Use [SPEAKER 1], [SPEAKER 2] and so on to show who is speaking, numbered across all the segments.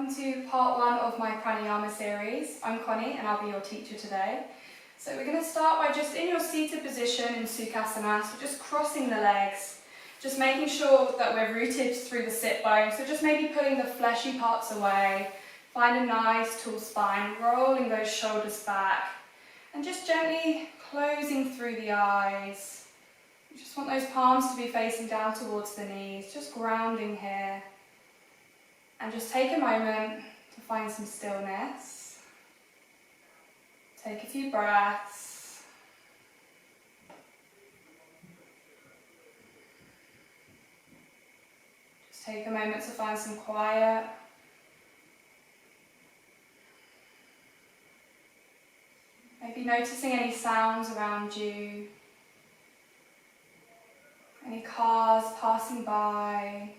[SPEAKER 1] welcome to part 1 of my Pranayama series. I'm Connie and I'll be your teacher today. So we're going to start by just in your seated position in Sukhasana, so just crossing the legs, just making sure that we're rooted through the sit bone, so just maybe pulling the fleshy parts away, find a nice tall spine, rolling those shoulders back and just gently closing through the eyes. You just want those palms to be facing down towards the knees, just grounding here. And just take a moment to find some stillness. Take a few breaths. Just take a moment to find some quiet. Maybe noticing any sounds around you. Any cars passing by.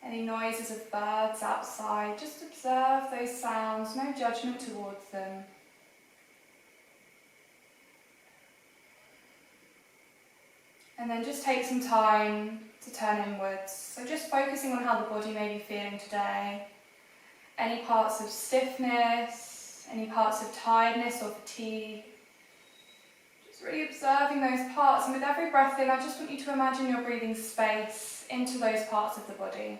[SPEAKER 1] Any noises of birds outside, just observe those sounds, no judgment towards them. And then just take some time to turn inwards. So just focusing on how the body may be feeling today. Any parts of stiffness, any parts of tiredness or fatigue. Just really observing those parts, and with every breath in, I just want you to imagine you're breathing space into those parts of the body.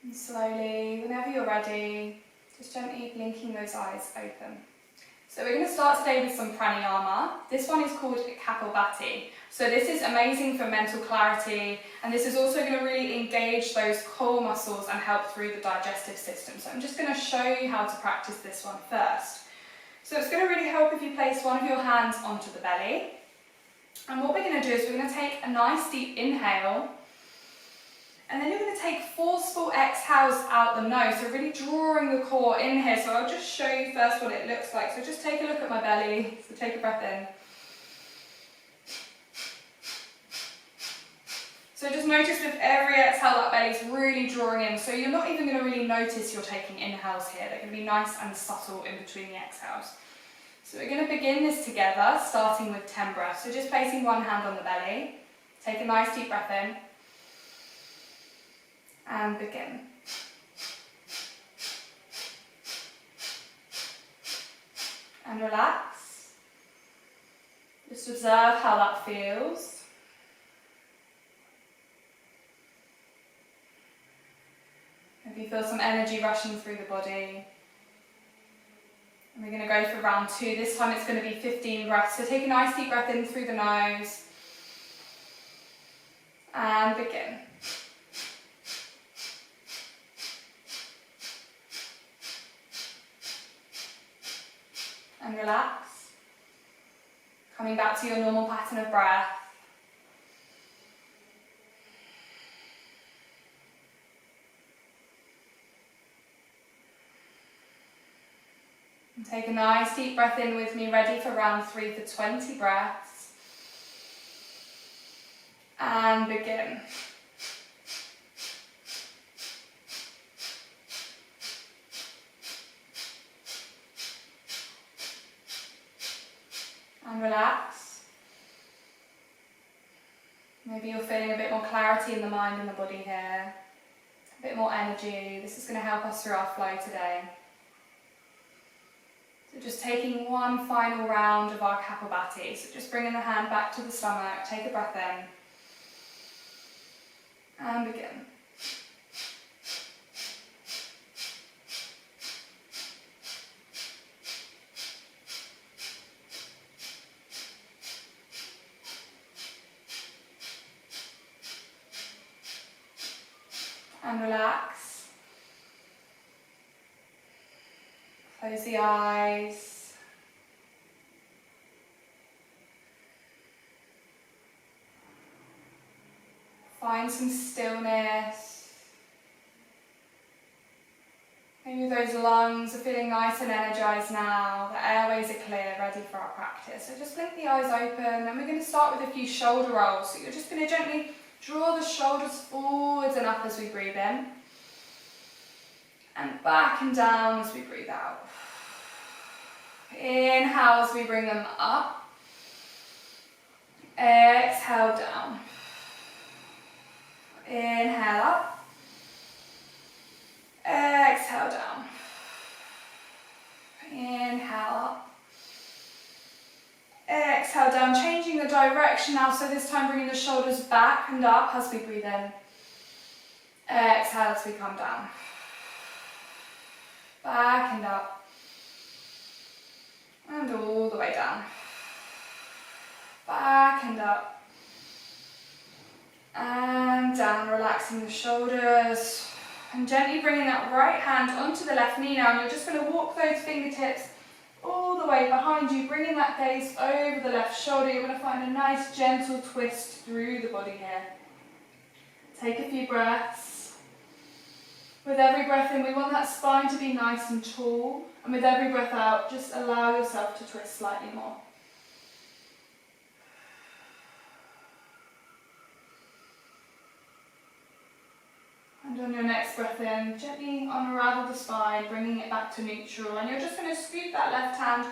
[SPEAKER 1] And slowly, whenever you're ready, just gently blinking those eyes open. So we're going to start today with some pranayama. This one is called Kapalbhati. So this is amazing for mental clarity, and this is also going to really engage those core muscles and help through the digestive system. So I'm just going to show you how to practice this one first. So it's going to really help if you place one of your hands onto the belly. And what we're going to do is we're going to take a nice deep inhale. And then you're going to take forceful exhales out the nose, so really drawing the core in here. So I'll just show you first what it looks like. So just take a look at my belly, so take a breath in. So just notice with every exhale that belly's really drawing in, so you're not even going to really notice you're taking inhales here. They're going to be nice and subtle in between the exhales. So we're going to begin this together, starting with 10 breaths. So just placing one hand on the belly, take a nice deep breath in. And begin. And relax. Just observe how that feels. If you feel some energy rushing through the body. And we're going to go for round 2. This time it's going to be 15 breaths. So take a nice deep breath in through the nose. And begin. And relax, coming back to your normal pattern of breath. And take a nice deep breath in with me, ready for round 3 for 20 breaths. And begin. And relax. Maybe you're feeling a bit more clarity in the mind and the body here. A bit more energy. This is going to help us through our flow today. So just taking one final round of our Kapalbhati. So just bringing the hand back to the stomach. Take a breath in. And begin. And relax. Close the eyes. Find some stillness. Maybe those lungs are feeling nice and energized now. The airways are clear, ready for our practice. So just blink the eyes open, and we're going to start with a few shoulder rolls. So you're just going to gently draw the shoulders forwards and up as we breathe in, and back and down as we breathe out. Inhale as we bring them up. Exhale down. Inhale up. Exhale down. Inhale up. Exhale down, changing the direction now, so this time bringing the shoulders back and up as we breathe in. Exhale as we come down. Back and up. And all the way down. Back and up. And down, relaxing the shoulders. And gently bringing that right hand onto the left knee now, and you're just going to walk those fingertips all the way behind you, bringing that gaze over the left shoulder. You're going to find a nice gentle twist through the body here. Take a few breaths. With every breath in, we want that spine to be nice and tall, and with every breath out, just allow yourself to twist slightly more. And on your next breath in, gently unravel the spine, bringing it back to neutral. And you're just going to scoop that left hand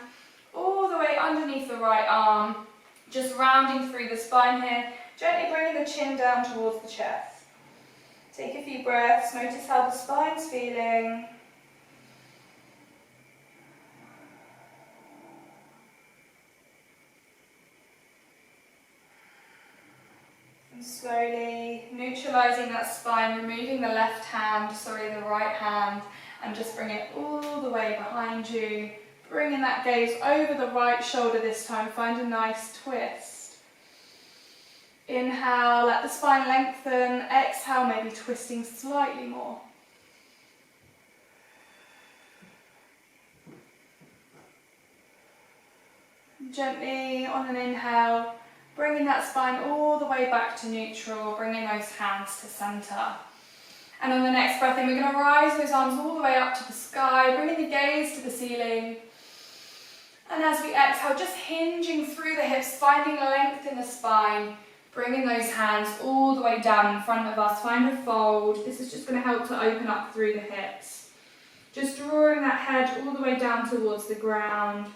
[SPEAKER 1] all the way underneath the right arm, just rounding through the spine here, gently bringing the chin down towards the chest. Take a few breaths, notice how the spine's feeling. And slowly neutralizing that spine, removing the the right hand, and just bring it all the way behind you. Bringing that gaze over the right shoulder this time, find a nice twist. Inhale, let the spine lengthen. Exhale, maybe twisting slightly more. Gently, on an inhale, bringing that spine all the way back to neutral, bringing those hands to center. And on the next breath in, we're going to rise those arms all the way up to the sky, bringing the gaze to the ceiling. And as we exhale, just hinging through the hips, finding length in the spine, bringing those hands all the way down in front of us. Find a fold. This is just going to help to open up through the hips. Just drawing that head all the way down towards the ground.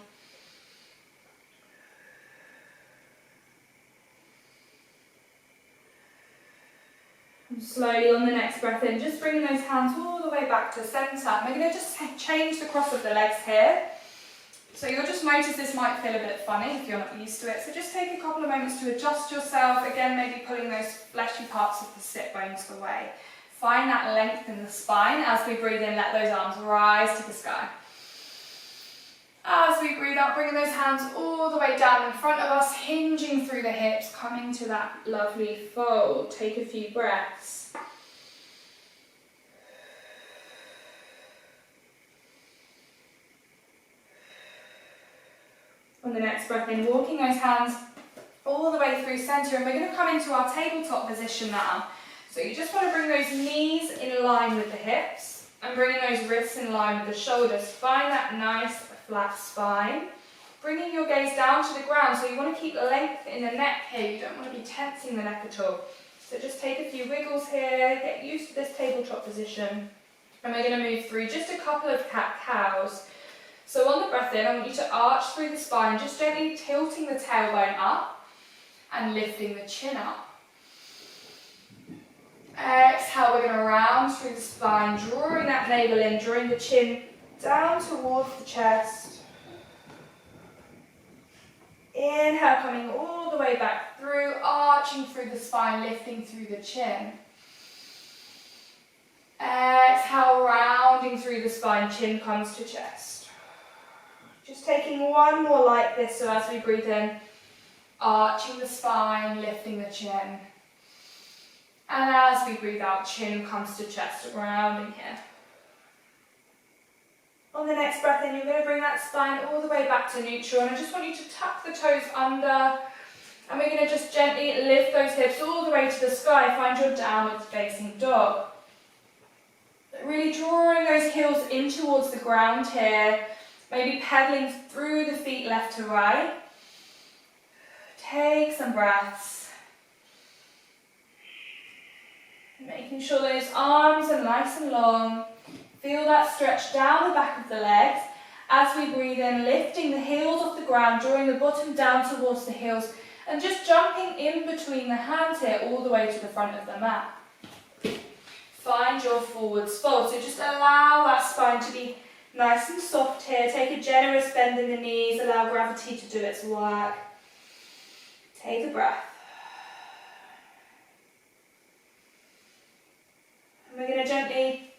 [SPEAKER 1] And slowly on the next breath in, just bringing those hands all the way back to center. And we're going to just change the cross of the legs here. So you'll just notice this might feel a bit funny if you're not used to it. So just take a couple of moments to adjust yourself. Again, maybe pulling those fleshy parts of the sit bones away. Find that length in the spine. As we breathe in, let those arms rise to the sky. As we breathe out, bringing those hands all the way down in front of us, hinging through the hips, coming to that lovely fold. Take a few breaths. On the next breath in, walking those hands all the way through center, and we're going to come into our tabletop position now. So you just want to bring those knees in line with the hips and bringing those wrists in line with the shoulders. Find that nice flat spine. Bringing your gaze down to the ground, so you want to keep length in the neck here. You don't want to be tensing the neck at all. So just take a few wiggles here, get used to this tabletop position. And we're going to move through just a couple of cat-cows. So on the breath in, I want you to arch through the spine, just gently tilting the tailbone up and lifting the chin up. Exhale, we're going to round through the spine, drawing that navel in, drawing the chin down towards the chest. Inhale, coming all the way back through, arching through the spine, lifting through the chin. Exhale, rounding through the spine, chin comes to chest. Just taking one more like this, so as we breathe in, arching the spine, lifting the chin. And as we breathe out, chin comes to chest, rounding here. On the next breath in, you're going to bring that spine all the way back to neutral, and I just want you to tuck the toes under, and we're going to just gently lift those hips all the way to the sky. Find your downward facing dog. Really drawing those heels in towards the ground here, maybe pedaling through the feet left to right. Take some breaths. Making sure those arms are nice and long. Feel that stretch down the back of the legs. As we breathe in, lifting the heels off the ground, drawing the bottom down towards the heels, and just jumping in between the hands here, all the way to the front of the mat. Find your forwards fold, so just allow that spine to be nice and soft here. Take a generous bend in the knees, allow gravity to do its work. Take a breath. And we're going to gently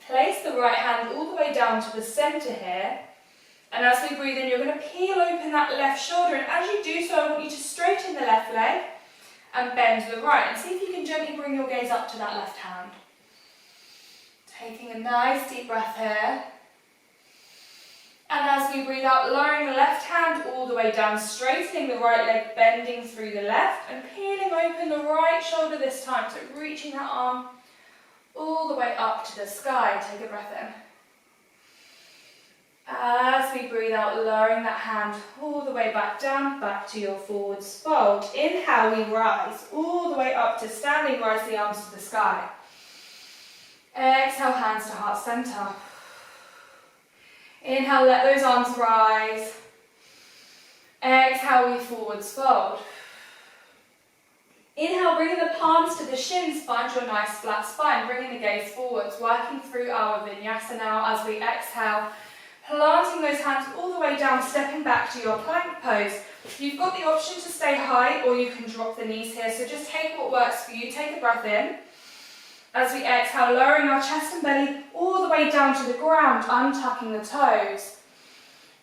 [SPEAKER 1] place the right hand all the way down to the centre here. And as we breathe in, you're going to peel open that left shoulder. And as you do so, I want you to straighten the left leg and bend the right. And see if you can gently bring your gaze up to that left hand. Taking a nice deep breath here. And as we breathe out, lowering the left hand all the way down, straightening the right leg, bending through the left, and peeling open the right shoulder this time. So reaching that arm all the way up to the sky. Take a breath in. As we breathe out, lowering that hand all the way back down, back to your forwards fold. Inhale, we rise all the way up to standing, rise the arms to the sky. Exhale, hands to heart center. Inhale, let those arms rise. Exhale, we forwards fold. Inhale, bringing the palms to the shins, find your nice flat spine, bringing the gaze forwards, working through our vinyasa now as we exhale. Planting those hands all the way down, stepping back to your plank pose. You've got the option to stay high or you can drop the knees here, so just take what works for you. Take a breath in. As we exhale, lowering our chest and belly all the way down to the ground, untucking the toes.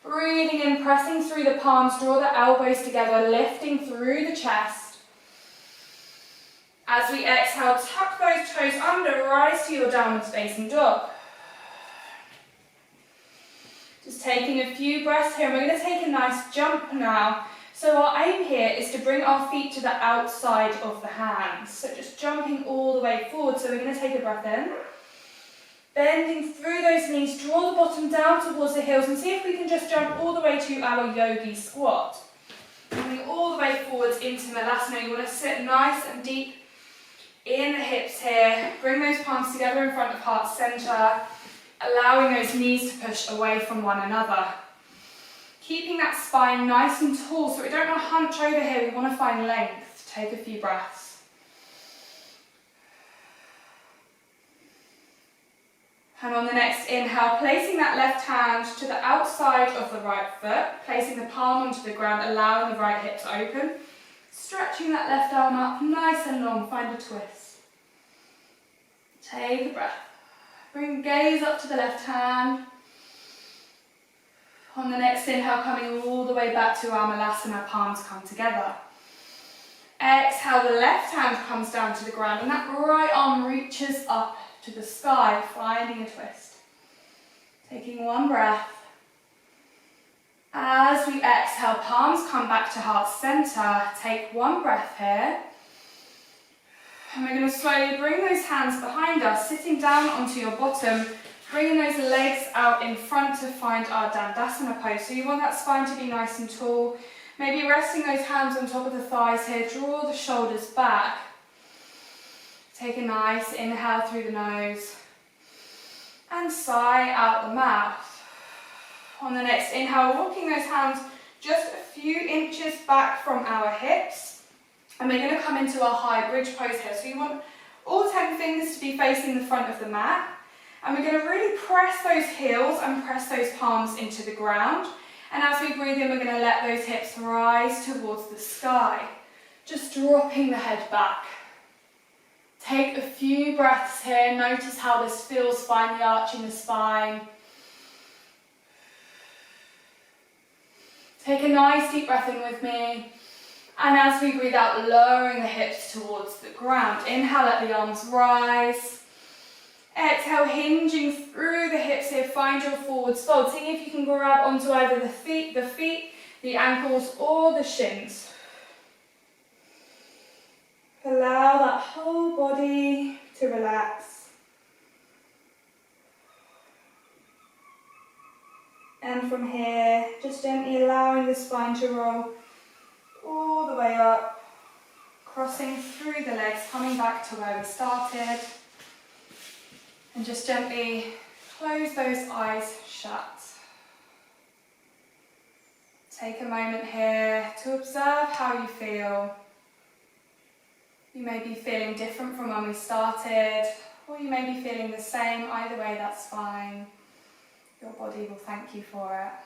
[SPEAKER 1] Breathing in, pressing through the palms, draw the elbows together, lifting through the chest. As we exhale, tuck those toes under, rise to your downwards facing dog. Just taking a few breaths here, and we're going to take a nice jump now. So our aim here is to bring our feet to the outside of the hands. So just jumping all the way forward. So we're going to take a breath in. Bending through those knees, draw the bottom down towards the heels, and see if we can just jump all the way to our yogi squat. Coming all the way forwards into Malasana. You want to sit nice and deep in the hips here. Bring those palms together in front of heart center. Allowing those knees to push away from one another. Keeping that spine nice and tall, so we don't want to hunch over here, we want to find length. Take a few breaths. And on the next inhale, placing that left hand to the outside of the right foot, placing the palm onto the ground, allowing the right hip to open. Stretching that left arm up, nice and long, find a twist. Take a breath. Bring gaze up to the left hand. On the next inhale, coming all the way back to our Malasana, palms come together. Exhale, the left hand comes down to the ground and that right arm reaches up to the sky, finding a twist. Taking one breath. As we exhale, palms come back to heart center. Take one breath here. And we're going to slowly bring those hands behind us, sitting down onto your bottom, bringing those legs out in front to find our Dandasana pose. So you want that spine to be nice and tall. Maybe resting those hands on top of the thighs here, draw the shoulders back. Take a nice inhale through the nose and sigh out the mouth. On the next inhale, walking those hands just a few inches back from our hips. And we're going to come into our high bridge pose here. So you want all 10 fingers to be facing the front of the mat. And we're going to really press those heels and press those palms into the ground. And as we breathe in, we're going to let those hips rise towards the sky. Just dropping the head back. Take a few breaths here. Notice how this feels, finally arching the spine. Take a nice deep breath in with me. And as we breathe out, lowering the hips towards the ground. Inhale, let the arms rise. Exhale, hinging through the hips here. Find your forwards fold. See if you can grab onto either the feet, the ankles, or the shins. Allow that whole body to relax. And from here, just gently allowing the spine to roll all the way up, crossing through the legs, coming back to where we started. And just gently close those eyes shut. take a moment here to observe how you feel. You may be feeling different from when we started, or you may be feeling the same. Either way, that's fine. Your body will thank you for it.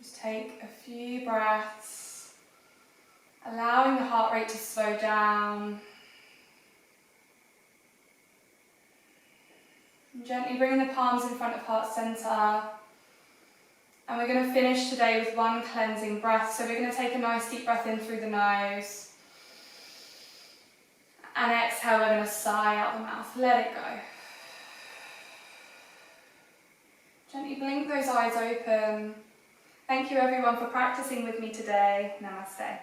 [SPEAKER 1] Just take a few breaths, allowing the heart rate to slow down. And gently bringing the palms in front of heart center. And we're going to finish today with one cleansing breath. So we're going to take a nice deep breath in through the nose. And exhale, we're going to sigh out the mouth. Let it go. Gently blink those eyes open. Thank you everyone for practicing with me today. Namaste.